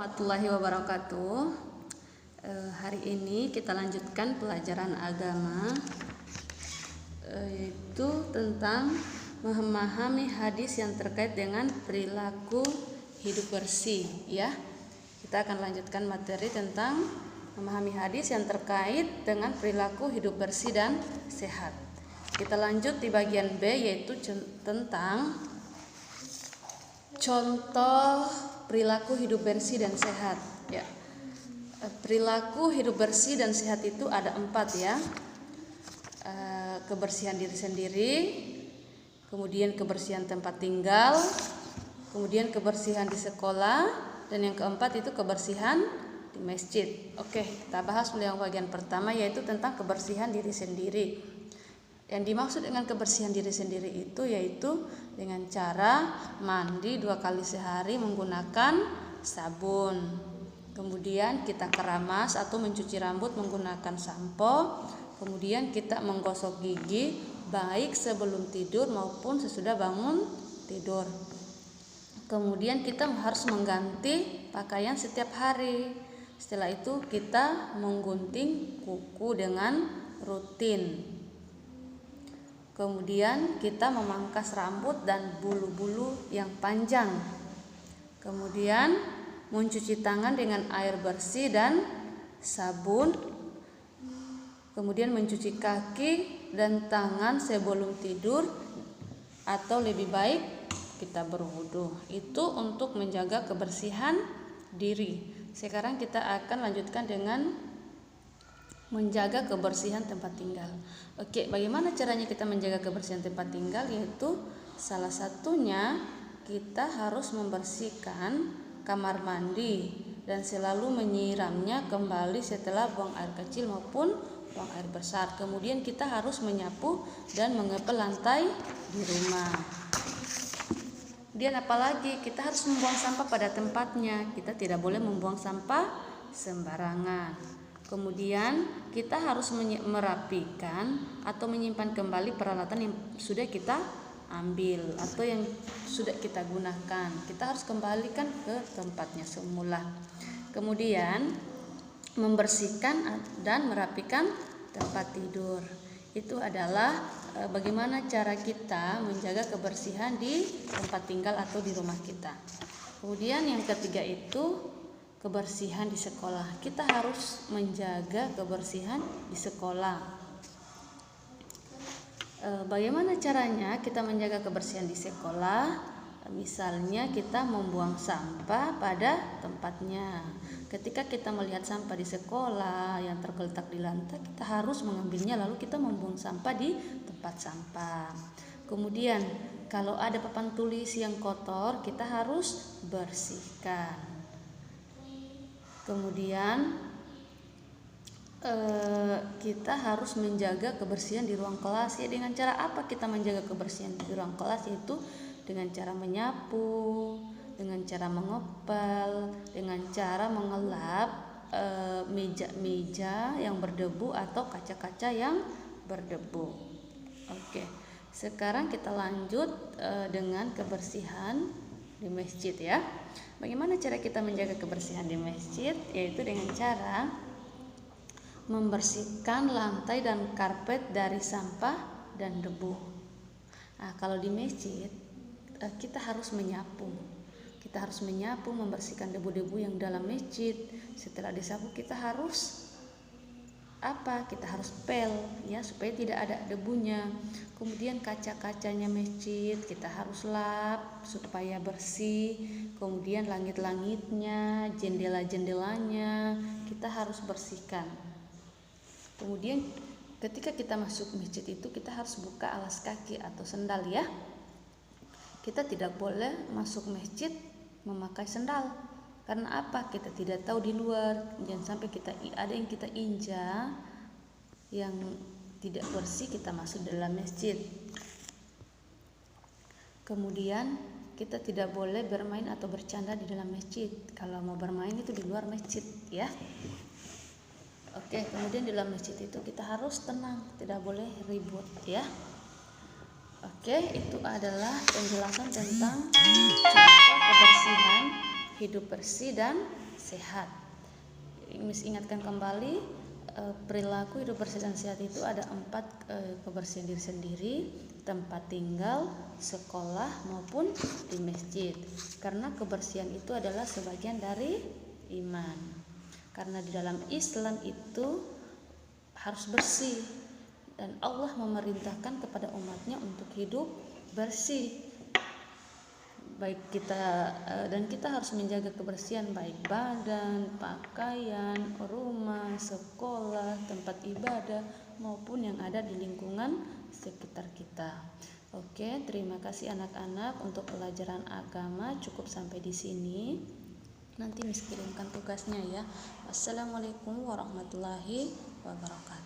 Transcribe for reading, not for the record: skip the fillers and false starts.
Warahmatullahi wabarakatuh. Hari ini kita lanjutkan pelajaran agama, yaitu tentang memahami hadis yang terkait dengan perilaku hidup bersih. Ya, kita akan lanjutkan materi tentang memahami hadis yang terkait dengan perilaku hidup bersih dan sehat. Kita lanjut di bagian B, yaitu tentang contoh perilaku hidup bersih dan sehat. Ya, perilaku hidup bersih dan sehat itu ada 4 ya. Kebersihan diri sendiri, kemudian kebersihan tempat tinggal, kemudian kebersihan di sekolah, dan yang keempat itu kebersihan di masjid. Oke, kita bahas mulai yang bagian pertama, yaitu tentang kebersihan diri sendiri. Yang dimaksud dengan kebersihan diri sendiri itu yaitu dengan cara mandi 2 kali sehari menggunakan sabun. Kemudian kita keramas atau mencuci rambut menggunakan sampo. Kemudian kita menggosok gigi baik sebelum tidur maupun sesudah bangun tidur. Kemudian kita harus mengganti pakaian setiap hari. Setelah itu kita menggunting kuku dengan rutin. Kemudian kita memangkas rambut dan bulu-bulu yang panjang. Kemudian mencuci tangan dengan air bersih dan sabun. Kemudian mencuci kaki dan tangan sebelum tidur, atau lebih baik kita berwudu. Itu untuk menjaga kebersihan diri. Sekarang kita akan lanjutkan dengan menjaga kebersihan tempat tinggal. Oke, bagaimana caranya kita menjaga kebersihan tempat tinggal? Yaitu salah satunya kita harus membersihkan kamar mandi dan selalu menyiramnya kembali setelah buang air kecil maupun buang air besar. Kemudian kita harus menyapu dan mengepel lantai di rumah. Dan apalagi kita harus membuang sampah pada tempatnya. Kita tidak boleh membuang sampah sembarangan. Kemudian kita harus merapikan atau menyimpan kembali peralatan yang sudah kita ambil atau yang sudah kita gunakan. Kita harus kembalikan ke tempatnya semula. Kemudian membersihkan dan merapikan tempat tidur. Itu adalah bagaimana cara kita menjaga kebersihan di tempat tinggal atau di rumah kita. Kemudian yang ketiga itu kebersihan di sekolah. Kita harus menjaga kebersihan di sekolah. Bagaimana caranya kita menjaga kebersihan di sekolah? Misalnya kita membuang sampah pada tempatnya. Ketika kita melihat sampah di sekolah yang tergeletak di lantai, kita harus mengambilnya lalu kita membuang sampah di tempat sampah. Kemudian kalau ada papan tulis yang kotor, kita harus bersihkan. Kemudian kita harus menjaga kebersihan di ruang kelas. Ya, dengan cara apa kita menjaga kebersihan di ruang kelas? Yaitu dengan cara menyapu, dengan cara mengepel, dengan cara mengelap meja-meja yang berdebu atau kaca-kaca yang berdebu. Oke, sekarang kita lanjut dengan kebersihan di masjid ya. Bagaimana cara kita menjaga kebersihan di masjid? Yaitu dengan cara membersihkan lantai dan karpet dari sampah dan debu. Nah, kalau di masjid kita harus menyapu. Kita harus menyapu, membersihkan debu-debu yang dalam masjid. Setelah disapu kita harus kita harus pel ya supaya tidak ada debunya. Kemudian kaca-kacanya masjid kita harus lap supaya bersih. Kemudian langit-langitnya, jendela-jendelanya kita harus bersihkan. Kemudian ketika kita masuk masjid itu kita harus buka alas kaki atau sendal ya. Kita tidak boleh masuk masjid memakai sendal. Karena apa? Kita tidak tahu di luar, jangan sampai ada yang kita injak yang tidak bersih, kita masuk dalam masjid. Kemudian kita tidak boleh bermain atau bercanda di dalam masjid. Kalau mau bermain itu di luar masjid ya. Oke, kemudian di dalam masjid itu kita harus tenang, tidak boleh ribut ya. Oke, itu adalah penjelasan tentang contoh kebersihan hidup bersih dan sehat. Miss ingatkan kembali, perilaku hidup bersih dan sehat itu ada 4, kebersihan diri sendiri, tempat tinggal, sekolah maupun di masjid. Karena kebersihan itu adalah sebagian dari iman. Karena di dalam Islam itu harus bersih, dan Allah memerintahkan kepada umatnya untuk hidup bersih. Baik kita dan kita harus menjaga kebersihan baik badan, pakaian, rumah, sekolah, tempat ibadah maupun yang ada di lingkungan sekitar kita. Oke, terima kasih anak-anak untuk pelajaran agama cukup sampai di sini. Nanti Miss kirimkan tugasnya ya. Wassalamualaikum warahmatullahi wabarakatuh.